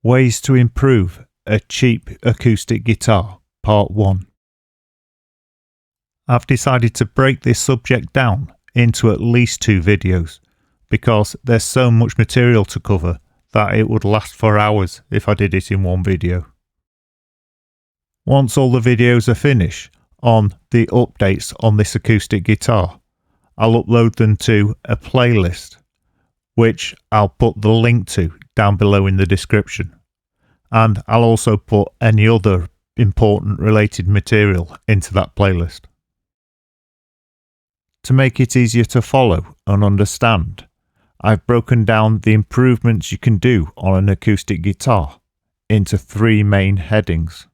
Ways to improve a cheap acoustic guitar, Part 1. I've decided to break this subject down into at least 2 videos because there's so much material to cover that it would last for hours if I did it in one video. Once all the videos are finished on the updates on this acoustic guitar, I'll upload them to a playlist, which I'll put the link to down below in the description. And I'll also put any other important related material into that playlist. To make it easier to follow and understand, I've broken down the improvements you can do on an acoustic guitar into 3 main headings.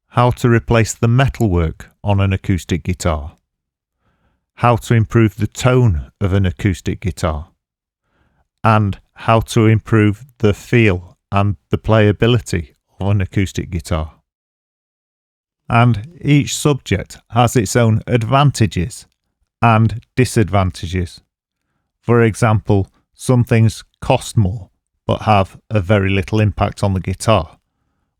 How to replace the metalwork on an acoustic guitar. How to improve the tone of an acoustic guitar. And how to improve the feel and the playability of an acoustic guitar. And each subject has its own advantages and disadvantages. For example, some things cost more but have a very little impact on the guitar,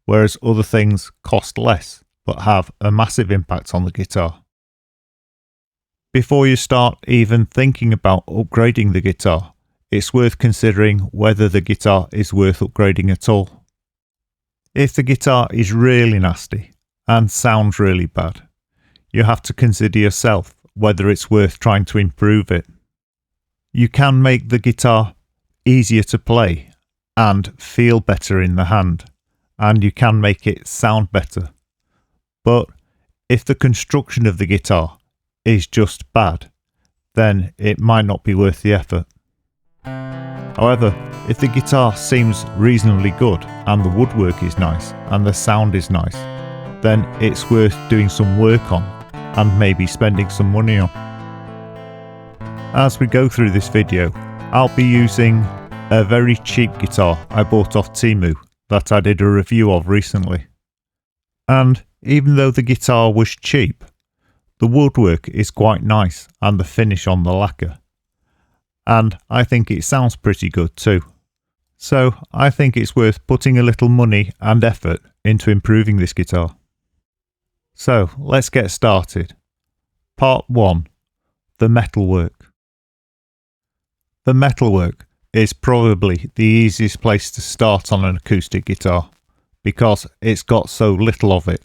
whereas other things cost less but have a massive impact on the guitar. Before you start even thinking about upgrading the guitar, it's worth considering whether the guitar is worth upgrading at all. If the guitar is really nasty and sounds really bad, you have to consider yourself whether it's worth trying to improve it. You can make the guitar easier to play and feel better in the hand, and you can make it sound better. But if the construction of the guitar is just bad, then it might not be worth the effort. However, if the guitar seems reasonably good and the woodwork is nice and the sound is nice, then it's worth doing some work on and maybe spending some money on. As we go through this video, I'll be using a very cheap guitar I bought off Temu that I did a review of recently. And even though the guitar was cheap, the woodwork is quite nice and the finish on the lacquer. And I think it sounds pretty good too. So I think it's worth putting a little money and effort into improving this guitar. So let's get started. Part 1. The metalwork. The metalwork is probably the easiest place to start on an acoustic guitar because it's got so little of it.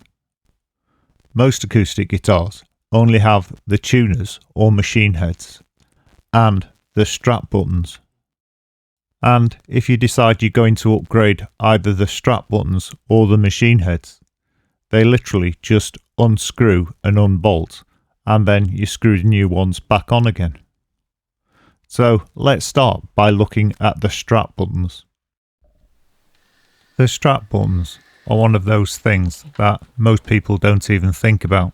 Most acoustic guitars only have the tuners or machine heads and the strap buttons. And if you decide you're going to upgrade either the strap buttons or the machine heads, they literally just unscrew and unbolt, and then you screw the new ones back on again. So let's start by looking at the strap buttons. The strap buttons are one of those things that most people don't even think about,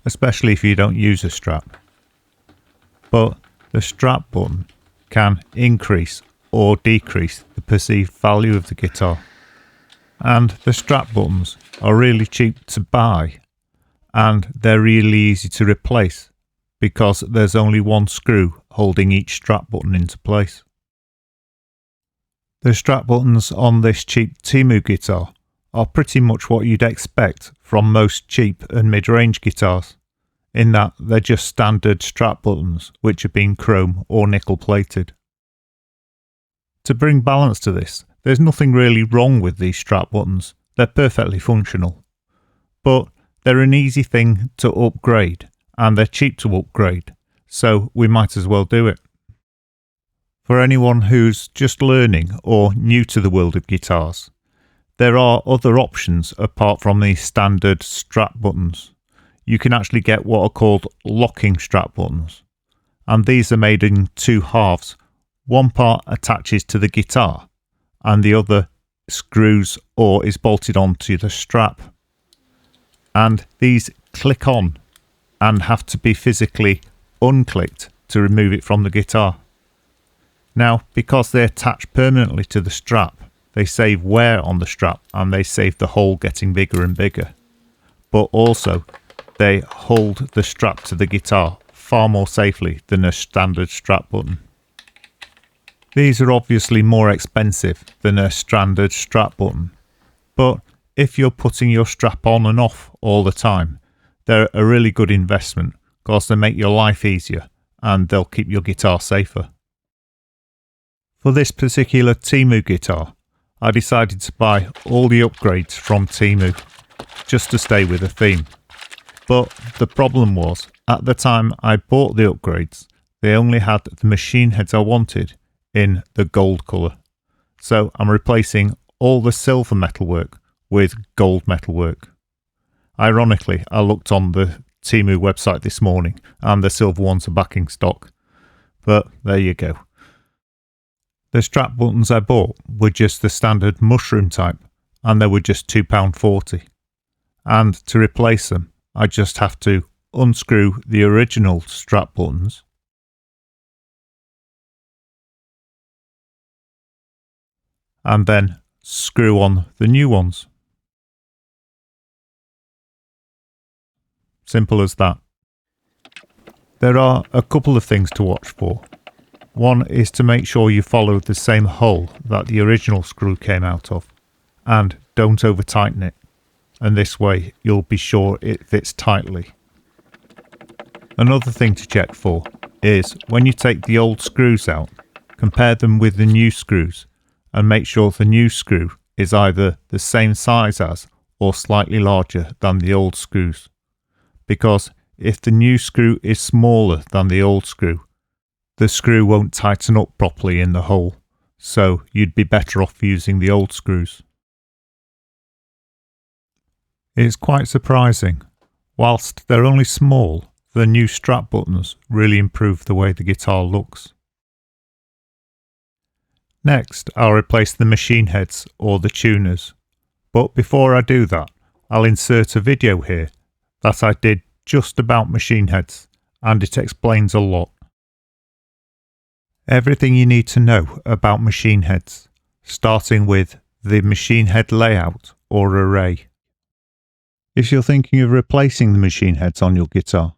especially if you don't use a strap. But the strap button can increase or decrease the perceived value of the guitar. And the strap buttons are really cheap to buy and they're really easy to replace because there's only one screw holding each strap button into place. The strap buttons on this cheap Temu guitar are pretty much what you'd expect from most cheap and mid-range guitars, in that they're just standard strap buttons which have been chrome or nickel plated. To bring balance to this, there's nothing really wrong with these strap buttons, they're perfectly functional. But they're an easy thing to upgrade and they're cheap to upgrade, so we might as well do it. For anyone who's just learning or new to the world of guitars, there are other options apart from these standard strap buttons. You can actually get what are called locking strap buttons, and these are made in 2 halves. One part attaches to the guitar and the other screws or is bolted onto the strap, and these click on and have to be physically unclicked to remove it from the guitar. Now, because they attach permanently to the strap, they save wear on the strap and they save the hole getting bigger and bigger, but also they hold the strap to the guitar far more safely than a standard strap button. These are obviously more expensive than a standard strap button, but if you're putting your strap on and off all the time, they're a really good investment because they make your life easier and they'll keep your guitar safer. For this particular Temu guitar, I decided to buy all the upgrades from Temu just to stay with the theme. But the problem was, at the time I bought the upgrades, they only had the machine heads I wanted in the gold colour. So I'm replacing all the silver metalwork with gold metalwork. Ironically, I looked on the Temu website this morning and the silver ones are back in stock. But there you go. The strap buttons I bought were just the standard mushroom type and they were just £2.40. And to replace them, I just have to unscrew the original strap buttons and then screw on the new ones. Simple as that. There are a couple of things to watch for. One is to make sure you follow the same hole that the original screw came out of and don't over tighten it, and this way you'll be sure it fits tightly. Another thing to check for is when you take the old screws out, compare them with the new screws and make sure the new screw is either the same size as or slightly larger than the old screws. Because if the new screw is smaller than the old screw, the screw won't tighten up properly in the hole, so you'd be better off using the old screws. It's quite surprising. Whilst they're only small, the new strap buttons really improve the way the guitar looks. Next, I'll replace the machine heads or the tuners. But before I do that, I'll insert a video here that I did just about machine heads, and it explains a lot. Everything you need to know about machine heads, starting with the machine head layout or array. If you're thinking of replacing the machine heads on your guitar,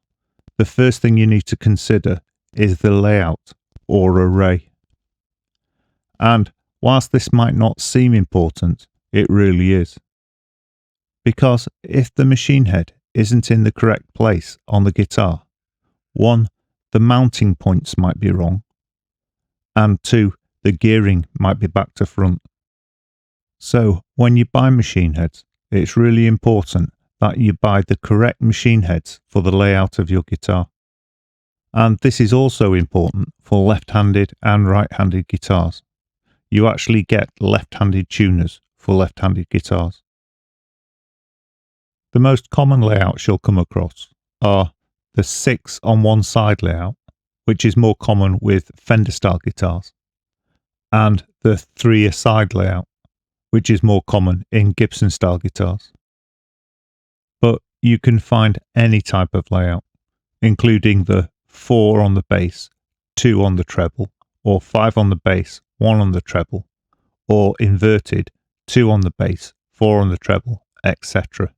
the first thing you need to consider is the layout or array. And whilst this might not seem important, it really is. Because if the machine head isn't in the correct place on the guitar, 1, the mounting points might be wrong, and 2, the gearing might be back to front. So when you buy machine heads, it's really important that you buy the correct machine heads for the layout of your guitar. And this is also important for left-handed and right-handed guitars. You actually get left-handed tuners for left-handed guitars. The most common layouts you'll come across are the 6 on one side layout, which is more common with Fender style guitars, and the 3 aside layout, which is more common in Gibson style guitars. But you can find any type of layout, including the 4 on the bass, 2 on the treble, or 5 on the bass, 1 on the treble, or inverted, 2 on the bass, 4 on the treble, etc.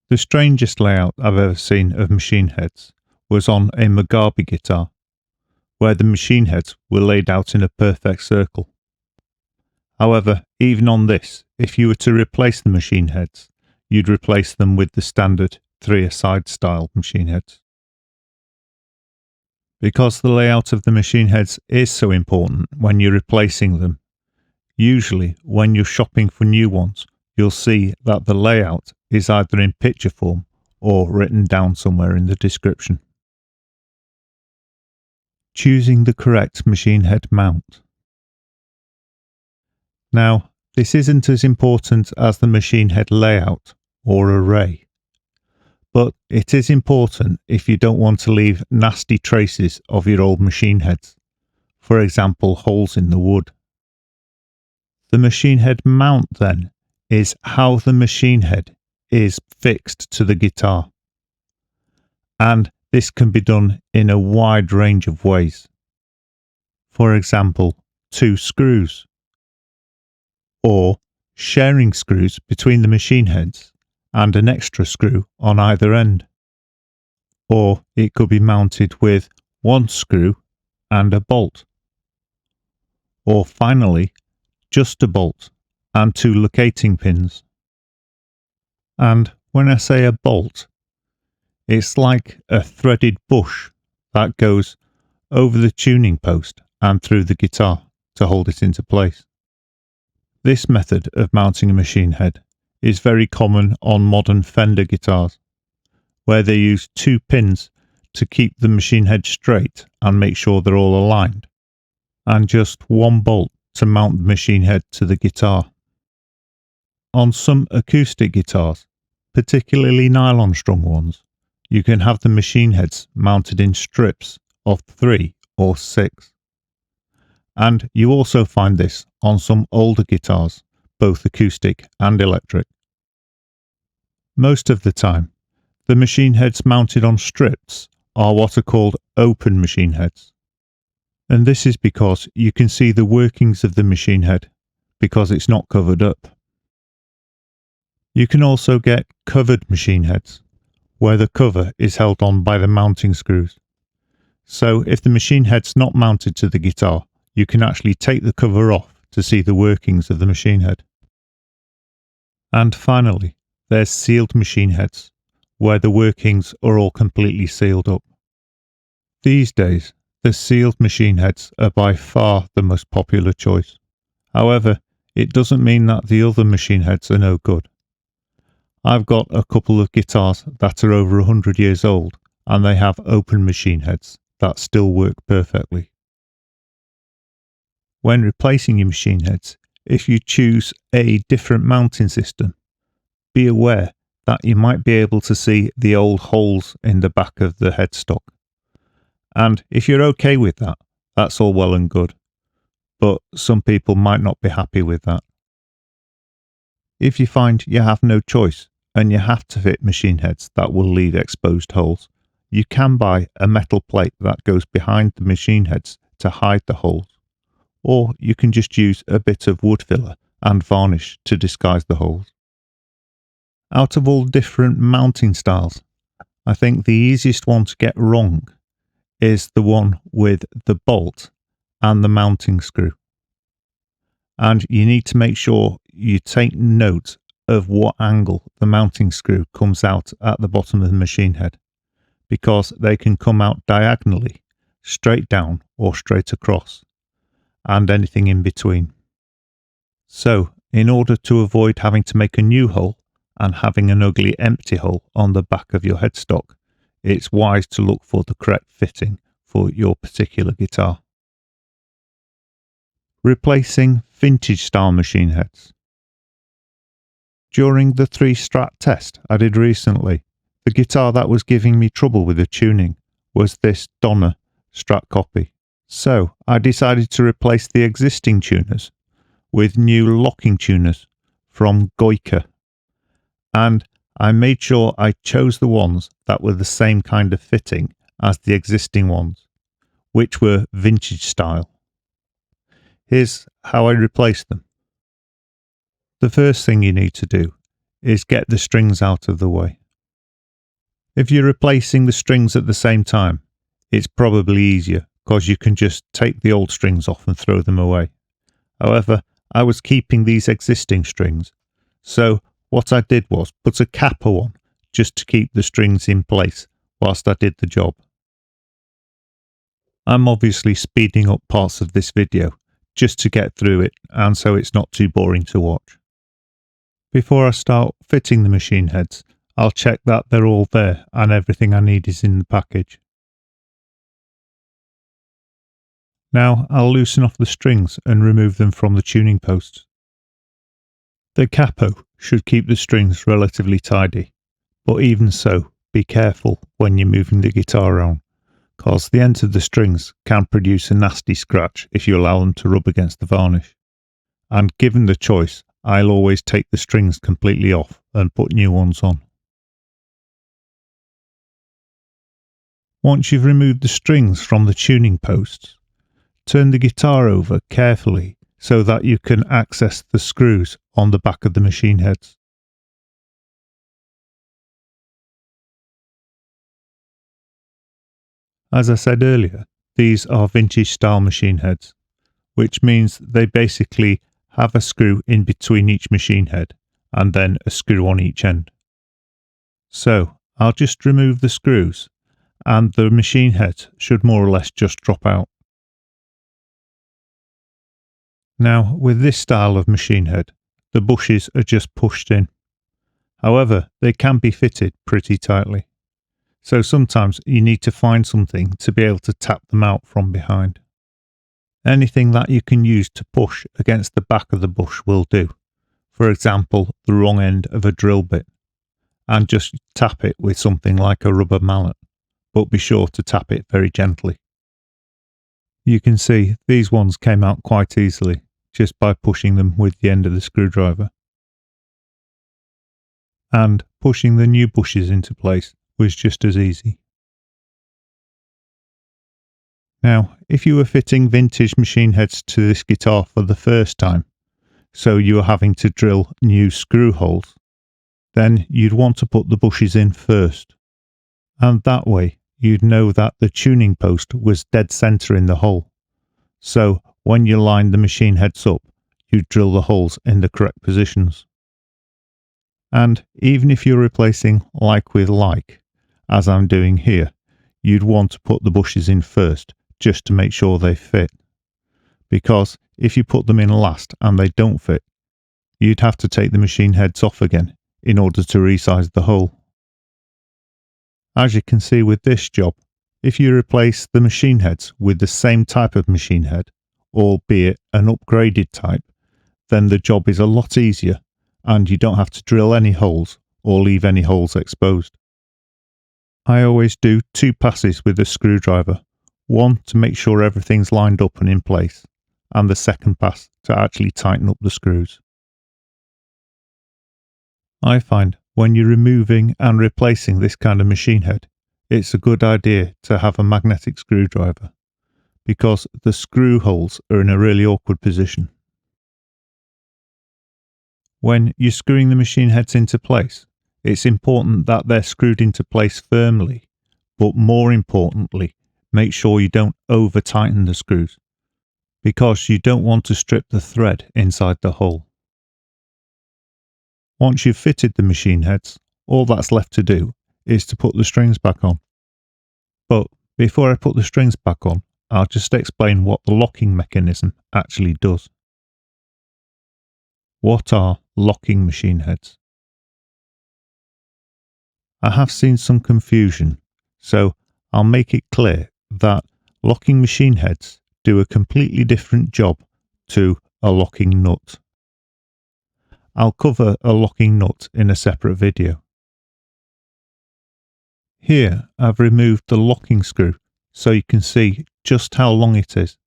The strangest layout I've ever seen of machine heads was on a Mugabe guitar, where the machine heads were laid out in a perfect circle. However, even on this, if you were to replace the machine heads, you'd replace them with the standard 3-a-side style machine heads. Because the layout of the machine heads is so important when you're replacing them, usually when you're shopping for new ones, you'll see that the layout is either in picture form or written down somewhere in the description. Choosing the correct machine head mount. Now, this isn't as important as the machine head layout or array, but it is important if you don't want to leave nasty traces of your old machine heads, for example holes in the wood. The machine head mount then is how the machine head is fixed to the guitar, and this can be done in a wide range of ways. For example, 2 screws, or sharing screws between the machine heads and an extra screw on either end. Or it could be mounted with 1 screw and a bolt, or finally, just a bolt and 2 locating pins. And when I say a bolt, it's like a threaded bush that goes over the tuning post and through the guitar to hold it into place. This method of mounting a machine head is very common on modern Fender guitars, where they use 2 pins to keep the machine head straight and make sure they're all aligned, and just 1 bolt to mount the machine head to the guitar. On some acoustic guitars, particularly nylon strung ones, you can have the machine heads mounted in strips of 3 or 6. And you also find this on some older guitars, both acoustic and electric. Most of the time, the machine heads mounted on strips are what are called open machine heads. And this is because you can see the workings of the machine head because it's not covered up. You can also get covered machine heads, where the cover is held on by the mounting screws. So if the machine head's not mounted to the guitar, you can actually take the cover off to see the workings of the machine head. And finally, there's sealed machine heads, where the workings are all completely sealed up. These days, the sealed machine heads are by far the most popular choice. However, it doesn't mean that the other machine heads are no good. I've got a couple of guitars that are over 100 years old, and they have open machine heads that still work perfectly. When replacing your machine heads, if you choose a different mounting system, be aware that you might be able to see the old holes in the back of the headstock. And if you're okay with that, that's all well and good. But some people might not be happy with that. If you find you have no choice and you have to fit machine heads that will leave exposed holes, you can buy a metal plate that goes behind the machine heads to hide the holes. Or you can just use a bit of wood filler and varnish to disguise the holes. Out of all different mounting styles, I think the easiest one to get wrong is the one with the bolt and the mounting screw. And you need to make sure you take note of what angle the mounting screw comes out at the bottom of the machine head, because they can come out diagonally, straight down or straight across, and anything in between. So, in order to avoid having to make a new hole and having an ugly empty hole on the back of your headstock, it's wise to look for the correct fitting for your particular guitar. Replacing vintage style machine heads. During the 3-strat test I did recently, the guitar that was giving me trouble with the tuning was this Donna Strat copy. So I decided to replace the existing tuners with new locking tuners from Goika. And I made sure I chose the ones that were the same kind of fitting as the existing ones, which were vintage style. Here's how I replaced them. The first thing you need to do is get the strings out of the way. If you're replacing the strings at the same time, it's probably easier because you can just take the old strings off and throw them away. However, I was keeping these existing strings, so what I did was put a capper on just to keep the strings in place whilst I did the job. I'm obviously speeding up parts of this video just to get through it and so it's not too boring to watch. Before I start fitting the machine heads, I'll check that they're all there and everything I need is in the package. Now I'll loosen off the strings and remove them from the tuning posts. The capo should keep the strings relatively tidy, but even so, be careful when you're moving the guitar around, cause the ends of the strings can produce a nasty scratch if you allow them to rub against the varnish. And given the choice, I'll always take the strings completely off and put new ones on. Once you've removed the strings from the tuning posts, turn the guitar over carefully so that you can access the screws on the back of the machine heads. As I said earlier, these are vintage style machine heads, which means they basically have a screw in between each machine head and then a screw on each end. So I'll just remove the screws and the machine heads should more or less just drop out. Now with this style of machine head, the bushes are just pushed in. However, they can be fitted pretty tightly. So sometimes you need to find something to be able to tap them out from behind. Anything that you can use to push against the back of the bush will do. For example, the wrong end of a drill bit. And just tap it with something like a rubber mallet, but be sure to tap it very gently. You can see these ones came out quite easily just by pushing them with the end of the screwdriver. And pushing the new bushes into place was just as easy. Now, if you were fitting vintage machine heads to this guitar for the first time, so you were having to drill new screw holes, then you'd want to put the bushes in first. And that way you'd know that the tuning post was dead center in the hole. So when you line the machine heads up, you'd drill the holes in the correct positions. And even if you're replacing like with like, as I'm doing here, you'd want to put the bushes in first just to make sure they fit. Because if you put them in last and they don't fit, you'd have to take the machine heads off again in order to resize the hole. As you can see with this job, if you replace the machine heads with the same type of machine head, albeit an upgraded type, then the job is a lot easier and you don't have to drill any holes or leave any holes exposed. I always do 2 passes with a screwdriver, one to make sure everything's lined up and in place, and the second pass to actually tighten up the screws. I find when you're removing and replacing this kind of machine head, it's a good idea to have a magnetic screwdriver, because the screw holes are in a really awkward position. When you're screwing the machine heads into place, it's important that they're screwed into place firmly, but more importantly, make sure you don't over tighten the screws, because you don't want to strip the thread inside the hole. Once you've fitted the machine heads, all that's left to do is to put the strings back on. But before I put the strings back on, I'll just explain what the locking mechanism actually does. What are locking machine heads? I have seen some confusion, so I'll make it clear that locking machine heads do a completely different job to a locking nut. I'll cover a locking nut in a separate video. Here I've removed the locking screw so you can see just how long it is.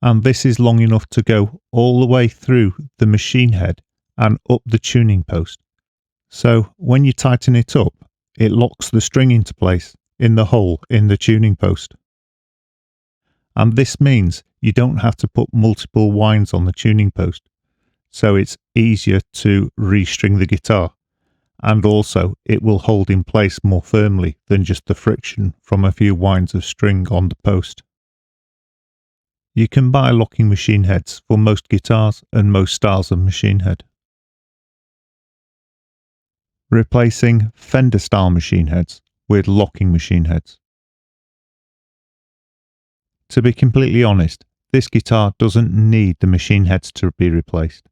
And this is long enough to go all the way through the machine head and up the tuning post. So when you tighten it up, it locks the string into place in the hole in the tuning post. And this means you don't have to put multiple winds on the tuning post, so it's easier to restring the guitar, and also it will hold in place more firmly than just the friction from a few winds of string on the post. You can buy locking machine heads for most guitars and most styles of machine head. Replacing Fender style machine heads with locking machine heads. To be completely honest, this guitar doesn't need the machine heads to be replaced.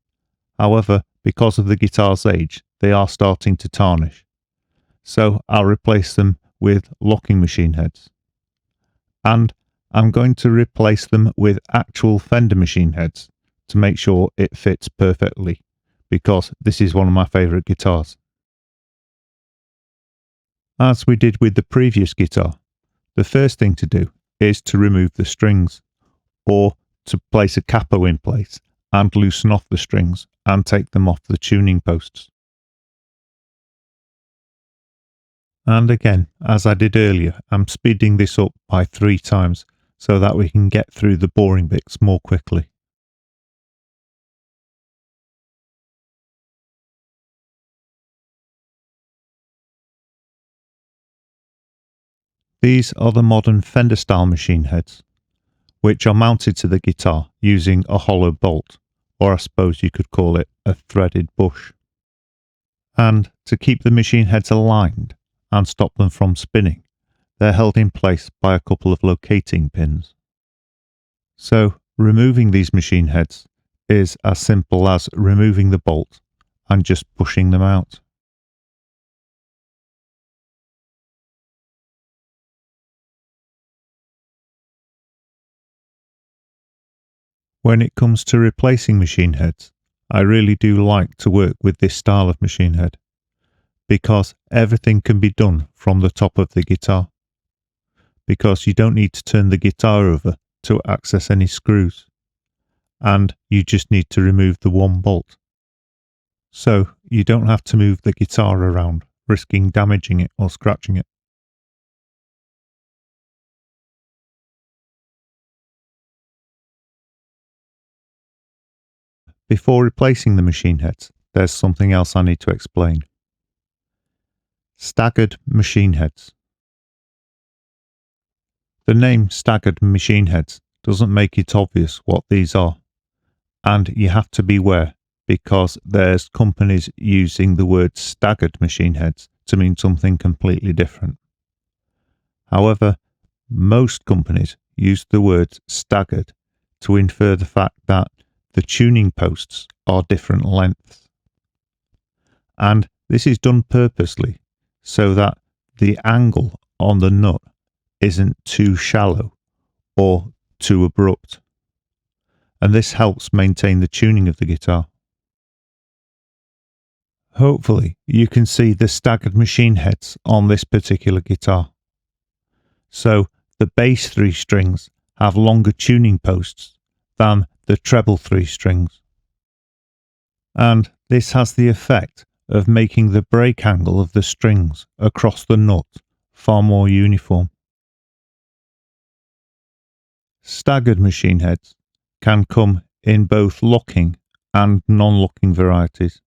However, because of the guitar's age, they are starting to tarnish. So I'll replace them with locking machine heads. And I'm going to replace them with actual Fender machine heads to make sure it fits perfectly, because this is one of my favourite guitars. As we did with the previous guitar, the first thing to do is to remove the strings, or to place a capo in place and loosen off the strings and take them off the tuning posts. And again, as I did earlier, I'm speeding this up by 3 times so that we can get through the boring bits more quickly. These are the modern Fender style machine heads, which are mounted to the guitar using a hollow bolt, or I suppose you could call it a threaded bush. And to keep the machine heads aligned and stop them from spinning, they're held in place by a couple of locating pins. So removing these machine heads is as simple as removing the bolt and just pushing them out. When it comes to replacing machine heads, I really do like to work with this style of machine head, because everything can be done from the top of the guitar, because you don't need to turn the guitar over to access any screws, and you just need to remove the one bolt. So you don't have to move the guitar around, risking damaging it or scratching it. Before replacing the machine heads, there's something else I need to explain. Staggered machine heads. The name staggered machine heads doesn't make it obvious what these are, and you have to beware because there's companies using the word staggered machine heads to mean something completely different. However, most companies use the word staggered to infer the fact that the tuning posts are different lengths. And this is done purposely so that the angle on the nut isn't too shallow or too abrupt. And this helps maintain the tuning of the guitar. Hopefully you can see the staggered machine heads on this particular guitar. So the bass 3 strings have longer tuning posts than the treble 3 strings. And this has the effect of making the break angle of the strings across the nut far more uniform. Staggered machine heads can come in both locking and non-locking varieties,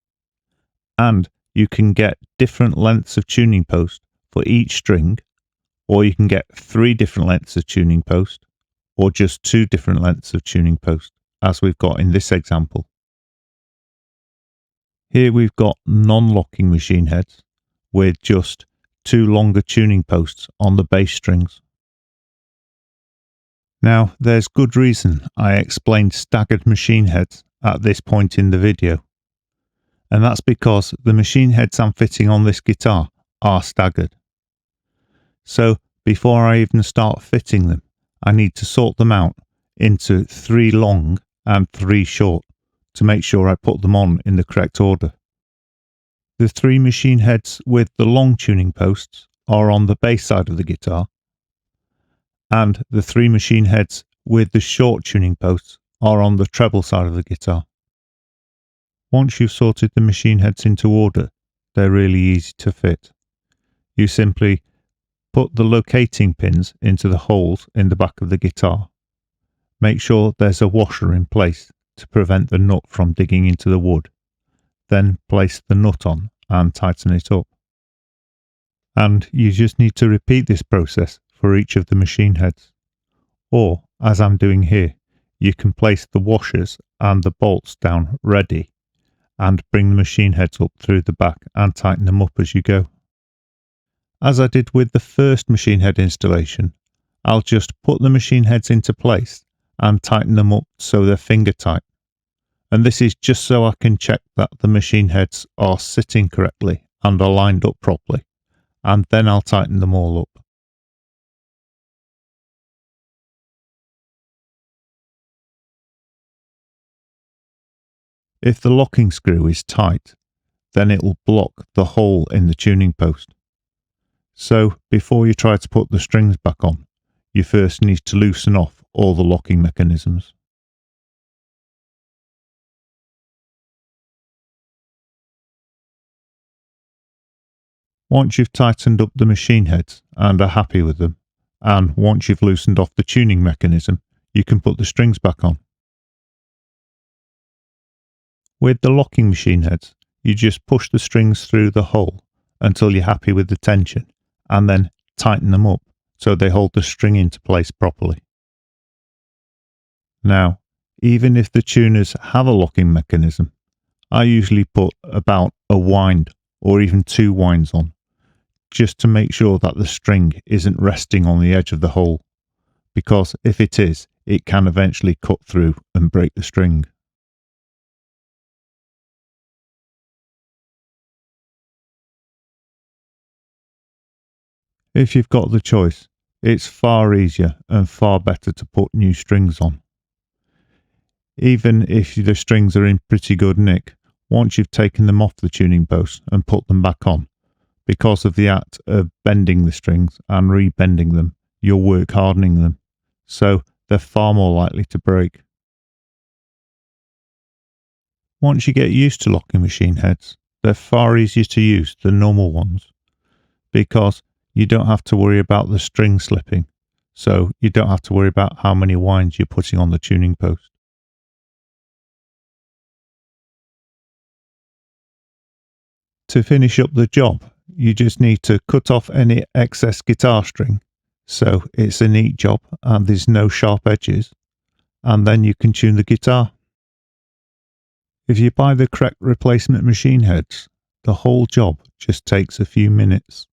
and you can get different lengths of tuning post for each string, or you can get 3 different lengths of tuning post, or just 2 different lengths of tuning post, as we've got in this example. Here we've got non-locking machine heads with just 2 longer tuning posts on the bass strings. Now, there's good reason I explained staggered machine heads at this point in the video, and that's because the machine heads I'm fitting on this guitar are staggered. So before I even start fitting them, I need to sort them out into 3 long and 3 short to make sure I put them on in the correct order. The 3 machine heads with the long tuning posts are on the bass side of the guitar, and the 3 machine heads with the short tuning posts are on the treble side of the guitar. Once you've sorted the machine heads into order, they're really easy to fit. You simply put the locating pins into the holes in the back of the guitar. Make sure there's a washer in place to prevent the nut from digging into the wood. Then place the nut on and tighten it up. And you just need to repeat this process for each of the machine heads. Or, as I'm doing here, you can place the washers and the bolts down ready and bring the machine heads up through the back and tighten them up as you go. As I did with the first machine head installation, I'll just put the machine heads into place and tighten them up so they're finger tight. And this is just so I can check that the machine heads are sitting correctly and are lined up properly, and then I'll tighten them all up. If the locking screw is tight, then it will block the hole in the tuning post. So before you try to put the strings back on, you first need to loosen off all the locking mechanisms. Once you've tightened up the machine heads and are happy with them, and once you've loosened off the tuning mechanism, you can put the strings back on. With the locking machine heads, you just push the strings through the hole until you're happy with the tension, and then tighten them up so they hold the string into place properly. Now, even if the tuners have a locking mechanism, I usually put about a wind or even 2 winds on, just to make sure that the string isn't resting on the edge of the hole, because if it is, it can eventually cut through and break the string. If you've got the choice, it's far easier and far better to put new strings on. Even if the strings are in pretty good nick, once you've taken them off the tuning post and put them back on, because of the act of bending the strings and rebending them, you'll work hardening them, so they're far more likely to break. Once you get used to locking machine heads, they're far easier to use than normal ones, because you don't have to worry about the string slipping, so you don't have to worry about how many winds you're putting on the tuning post. To finish up the job, you just need to cut off any excess guitar string, so it's a neat job and there's no sharp edges, and then you can tune the guitar. If you buy the correct replacement machine heads, the whole job just takes a few minutes.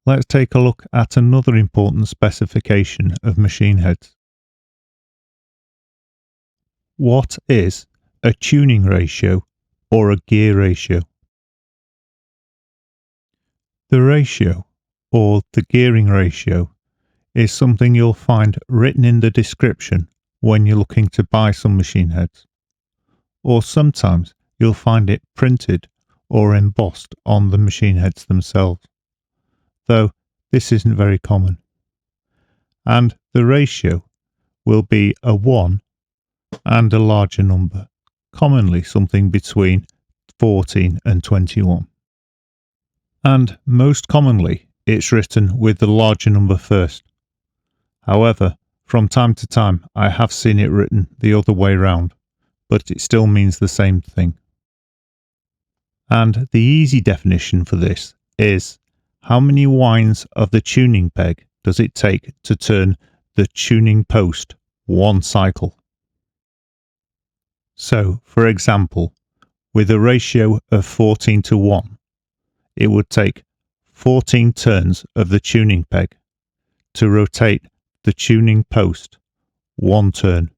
Let's take a look at another important specification of machine heads. What is a tuning ratio or a gear ratio? The ratio, or the gearing ratio, is something you'll find written in the description when you're looking to buy some machine heads, or sometimes you'll find it printed or embossed on the machine heads themselves, though this isn't very common. And the ratio will be a 1 and a larger number, commonly something between 14 and 21. And most commonly it's written with the larger number first. However, from time to time I have seen it written the other way round, but it still means the same thing. And the easy definition for this is how many winds of the tuning peg does it take to turn the tuning post one cycle. So, for example, with a ratio of 14 to 1, it would take 14 turns of the tuning peg to rotate the tuning post one turn.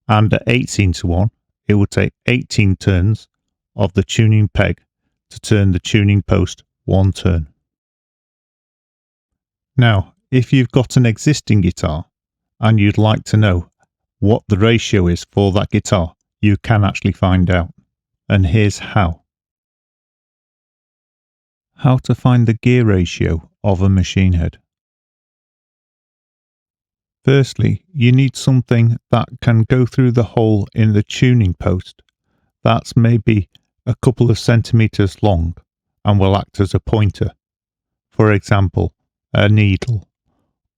And at 18 to 1, it would take 18 turns of the tuning peg to turn the tuning post one turn. Now, if you've got an existing guitar and you'd like to know what the ratio is for that guitar, you can actually find out. And here's how. How to find the gear ratio of a machine head. Firstly, you need something that can go through the hole in the tuning post that's maybe a couple of centimeters long and will act as a pointer. For example, a needle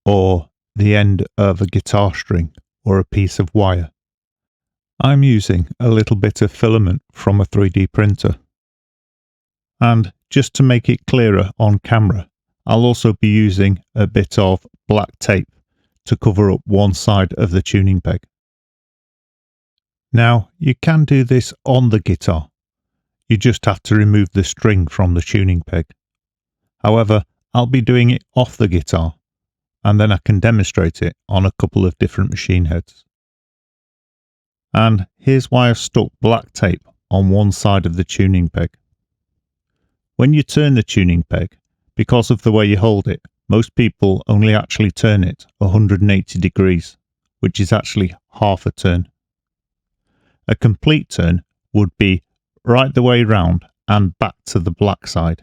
or the end of a guitar string or a piece of wire. I'm using a little bit of filament from a 3D printer. And just to make it clearer on camera, I'll also be using a bit of black tape to cover up one side of the tuning peg. Now, you can do this on the guitar. You just have to remove the string from the tuning peg. However, I'll be doing it off the guitar, and then I can demonstrate it on a couple of different machine heads. And here's why I've stuck black tape on one side of the tuning peg. When you turn the tuning peg, because of the way you hold it, most people only actually turn it 180 degrees, which is actually half a turn. A complete turn would be right the way round and back to the black side.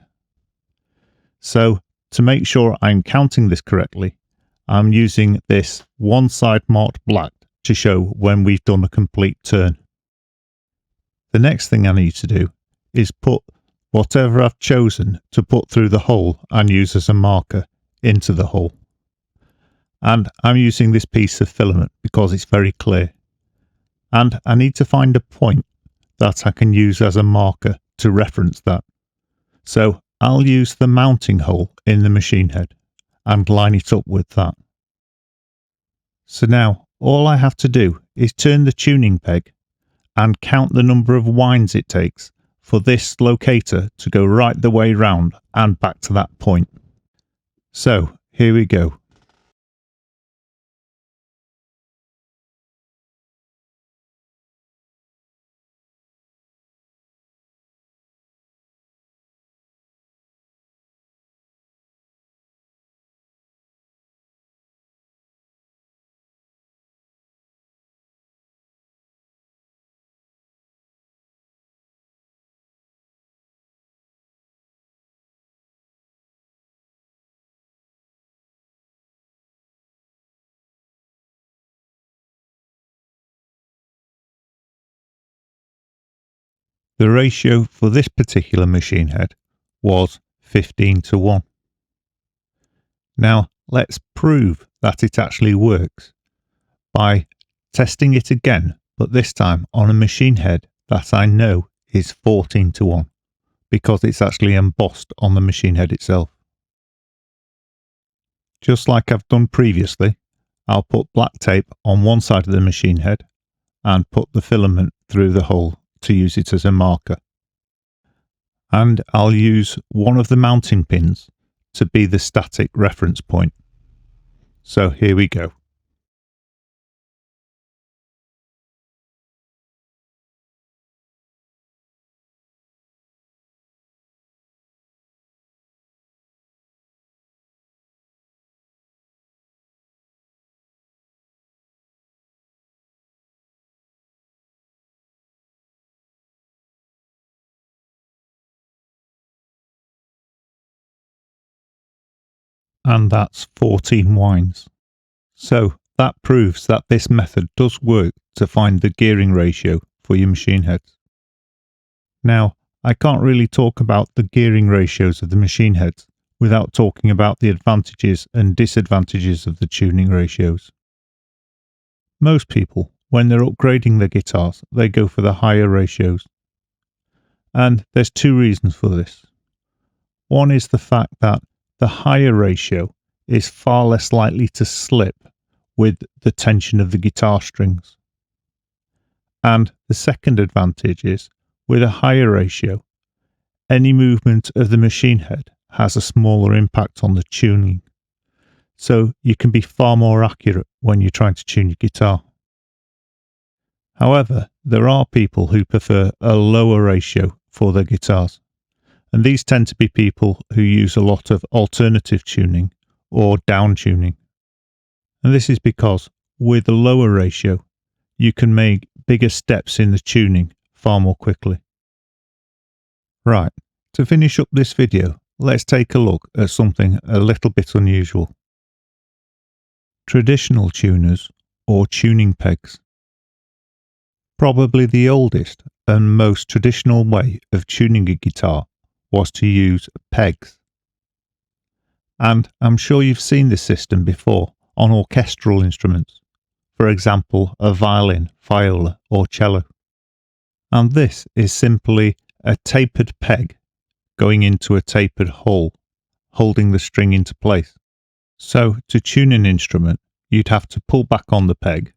So, to make sure I'm counting this correctly, I'm using this one side marked black to show when we've done a complete turn. The next thing I need to do is put whatever I've chosen to put through the hole and use as a marker into the hole. And I'm using this piece of filament because it's very clear. And I need to find a point that I can use as a marker to reference that. So I'll use the mounting hole in the machine head and line it up with that. So now all I have to do is turn the tuning peg and count the number of winds it takes for this locator to go right the way round and back to that point. So here we go. The ratio for this particular machine head was 15:1. Now let's prove that it actually works by testing it again, but this time on a machine head that I know is 14:1 because it's actually embossed on the machine head itself. Just like I've done previously, I'll put black tape on one side of the machine head and put the filament through the hole to use it as a marker. And I'll use one of the mounting pins to be the static reference point. So here we go. And that's 14 winds. So that proves that this method does work to find the gearing ratio for your machine heads. Now, I can't really talk about the gearing ratios of the machine heads without talking about the advantages and disadvantages of the tuning ratios. Most people, when they're upgrading their guitars, they go for the higher ratios. And there's two reasons for this. One is the fact that the higher ratio is far less likely to slip with the tension of the guitar strings. And the second advantage is, with a higher ratio, any movement of the machine head has a smaller impact on the tuning. So you can be far more accurate when you're trying to tune your guitar. However, there are people who prefer a lower ratio for their guitars. And these tend to be people who use a lot of alternative tuning or down tuning. And this is because with a lower ratio, you can make bigger steps in the tuning far more quickly. Right, to finish up this video, let's take a look at something a little bit unusual. Traditional tuners or tuning pegs. Probably the oldest and most traditional way of tuning a guitar was to use pegs. And I'm sure you've seen this system before on orchestral instruments, for example a violin, viola or cello. And this is simply a tapered peg going into a tapered hole, holding the string into place. So to tune an instrument, you'd have to pull back on the peg,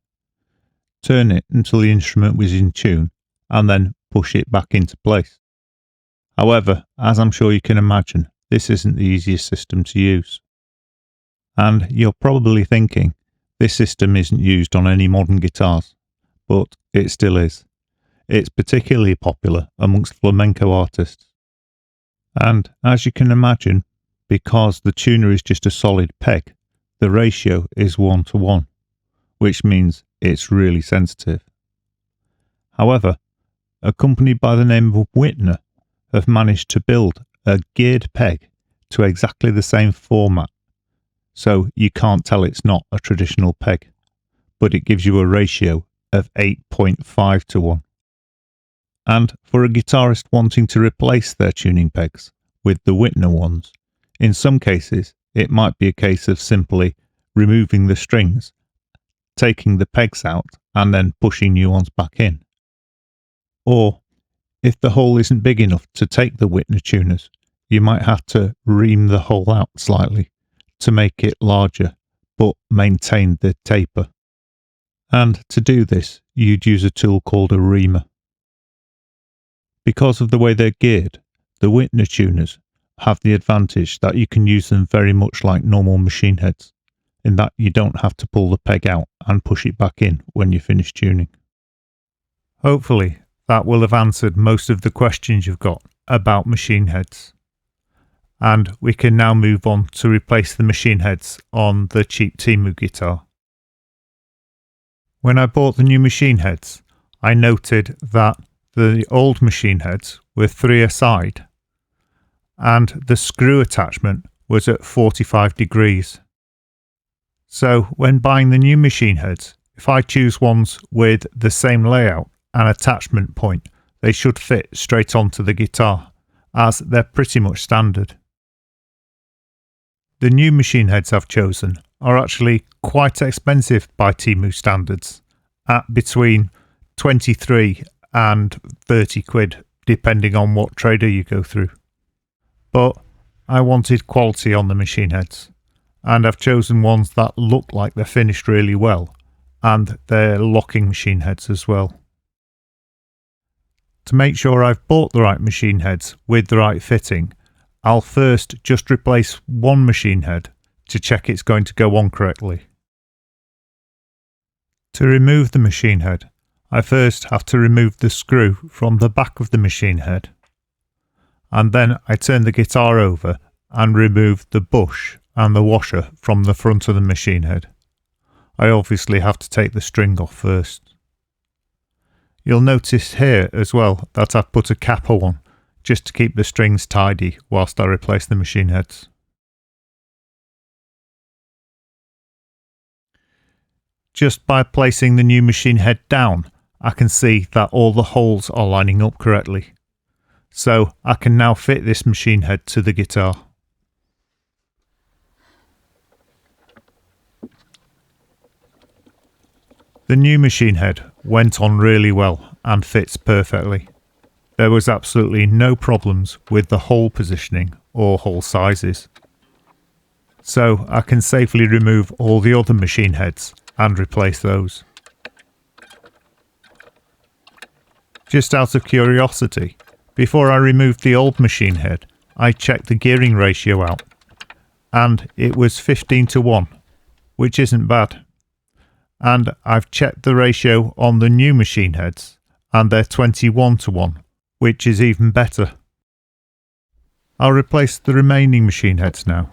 turn it until the instrument was in tune, and then push it back into place. However, as I'm sure you can imagine, this isn't the easiest system to use. And you're probably thinking, this system isn't used on any modern guitars, but it still is. It's particularly popular amongst flamenco artists. And as you can imagine, because the tuner is just a solid peg, the ratio is 1:1, which means it's really sensitive. However, a company by the name of Whitner have managed to build a geared peg to exactly the same format, so you can't tell it's not a traditional peg, but it gives you a ratio of 8.5:1. And for a guitarist wanting to replace their tuning pegs with the Whitner ones, in some cases it might be a case of simply removing the strings, taking the pegs out and then pushing new ones back in. Or if the hole isn't big enough to take the Whitner tuners, you might have to ream the hole out slightly to make it larger but maintain the taper. And to do this, you'd use a tool called a reamer. Because of the way they're geared, the Whitner tuners have the advantage that you can use them very much like normal machine heads, in that you don't have to pull the peg out and push it back in when you finish tuning. Hopefully that will have answered most of the questions you've got about machine heads. And we can now move on to replace the machine heads on the cheap Temu guitar. When I bought the new machine heads, I noted that the old machine heads were 3 aside and the screw attachment was at 45 degrees. So when buying the new machine heads, if I choose ones with the same layout and attachment point, they should fit straight onto the guitar, as they're pretty much standard. The new machine heads I've chosen are actually quite expensive by Temu standards, at between 23 and 30 quid, depending on what trader you go through. But I wanted quality on the machine heads, and I've chosen ones that look like they're finished really well, and they're locking machine heads as well. To make sure I've bought the right machine heads with the right fitting, I'll first just replace one machine head to check it's going to go on correctly. To remove the machine head, I first have to remove the screw from the back of the machine head, and then I turn the guitar over and remove the bush and the washer from the front of the machine head. I obviously have to take the string off first. You'll notice here as well that I've put a capper on, just to keep the strings tidy whilst I replace the machine heads. Just by placing the new machine head down, I can see that all the holes are lining up correctly. So I can now fit this machine head to the guitar. The new machine head went on really well and fits perfectly. There was absolutely no problems with the hole positioning or hole sizes. So I can safely remove all the other machine heads and replace those. Just out of curiosity, before I removed the old machine head, I checked the gearing ratio out, and it was 15:1, which isn't bad. And I've checked the ratio on the new machine heads, and they're 21:1, which is even better. I'll replace the remaining machine heads now.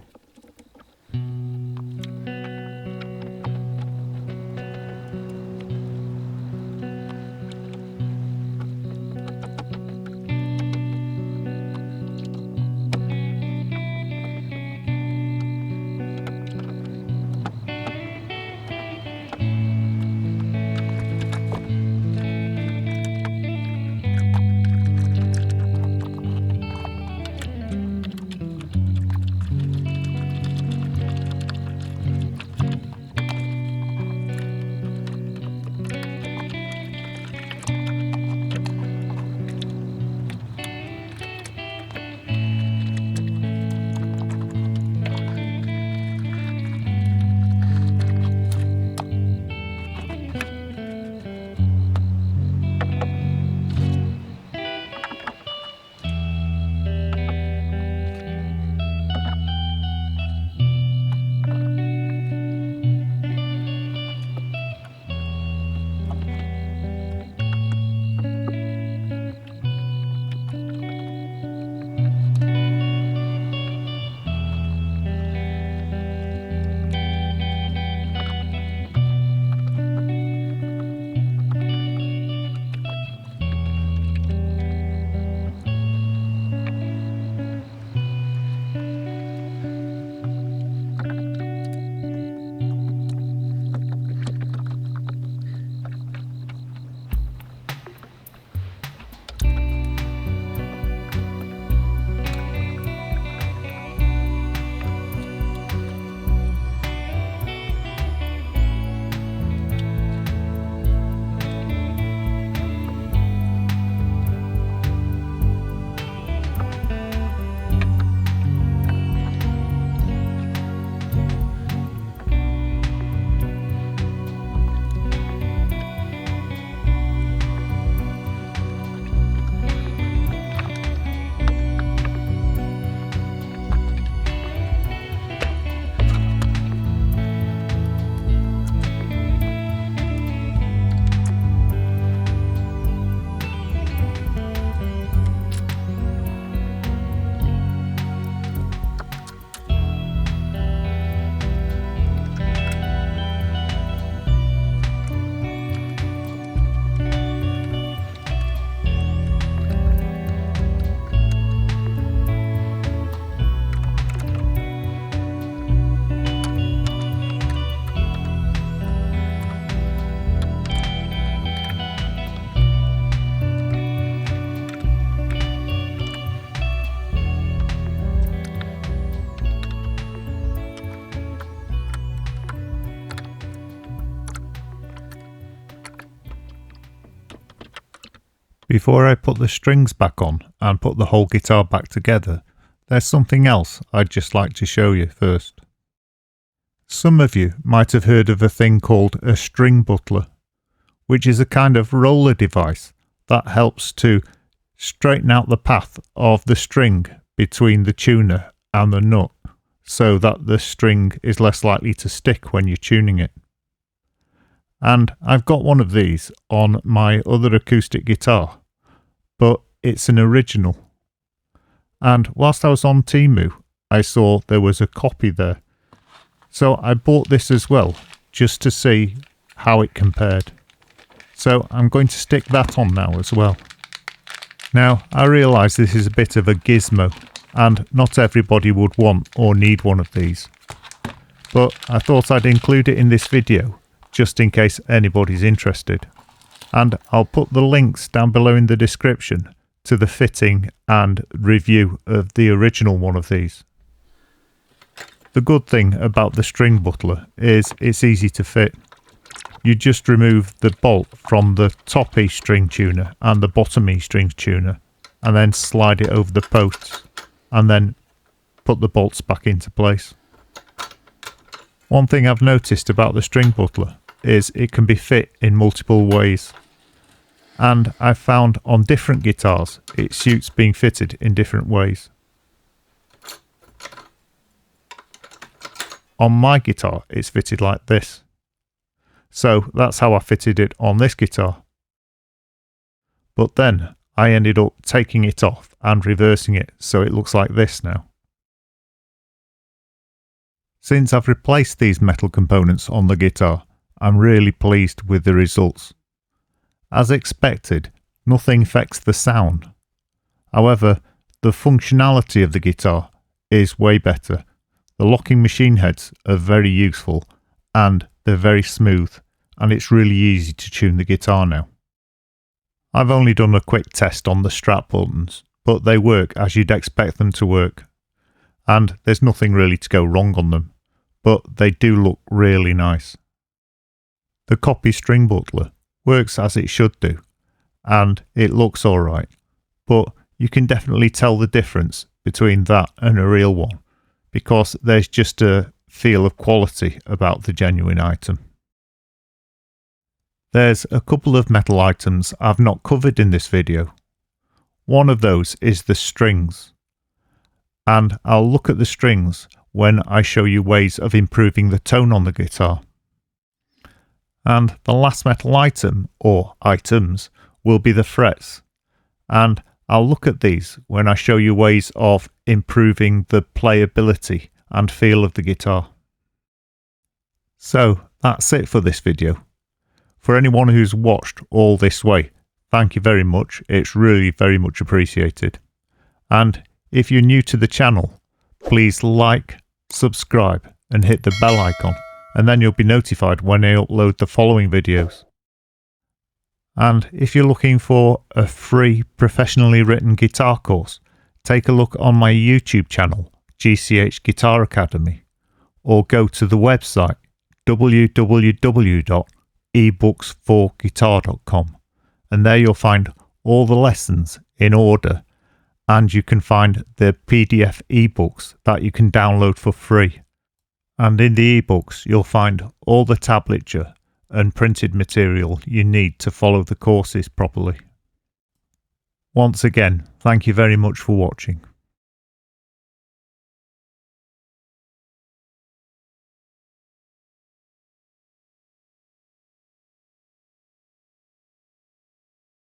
Before I put the strings back on and put the whole guitar back together, there's something else I'd just like to show you first. Some of you might have heard of a thing called a string butler, which is a kind of roller device that helps to straighten out the path of the string between the tuner and the nut, so that the string is less likely to stick when you're tuning it. And I've got one of these on my other acoustic guitar, but it's an original. And whilst I was on Temu, I saw there was a copy there. So I bought this as well, just to see how it compared. So I'm going to stick that on now as well. Now, I realise this is a bit of a gizmo, and not everybody would want or need one of these. But I thought I'd include it in this video, just in case anybody's interested. And I'll put the links down below in the description to the fitting and review of the original one of these. The good thing about the string butler is it's easy to fit. You just remove the bolt from the top E string tuner and the bottom E string tuner, and then slide it over the posts, and then put the bolts back into place. One thing I've noticed about the string butler is it can be fit in multiple ways, and I've found on different guitars it suits being fitted in different ways. On my guitar it's fitted like this, so that's how I fitted it on this guitar. But then I ended up taking it off and reversing it so it looks like this now. Since I've replaced these metal components on the guitar, I'm really pleased with the results. As expected, nothing affects the sound. However, the functionality of the guitar is way better. The locking machine heads are very useful, and they're very smooth, and it's really easy to tune the guitar now. I've only done a quick test on the strap buttons, but they work as you'd expect them to work, and there's nothing really to go wrong on them, but they do look really nice. The copy string butler works as it should do, and it looks alright, but you can definitely tell the difference between that and a real one, because there's just a feel of quality about the genuine item. There's a couple of metal items I've not covered in this video. One of those is the strings, and I'll look at the strings when I show you ways of improving the tone on the guitar. And the last metal item, or items, will be the frets, and I'll look at these when I show you ways of improving the playability and feel of the guitar. So that's it for this video. For anyone who's watched all this way, thank you very much. It's really very much appreciated. And if you're new to the channel, please like, subscribe and hit the bell icon, and then you'll be notified when I upload the following videos. And if you're looking for a free professionally written guitar course, take a look on my YouTube channel, GCH Guitar Academy, or go to the website www.ebooks4guitar.com, and there you'll find all the lessons in order, and you can find the PDF ebooks that you can download for free. And in the ebooks you'll find all the tablature and printed material you need to follow the courses properly. Once again, thank you very much for watching.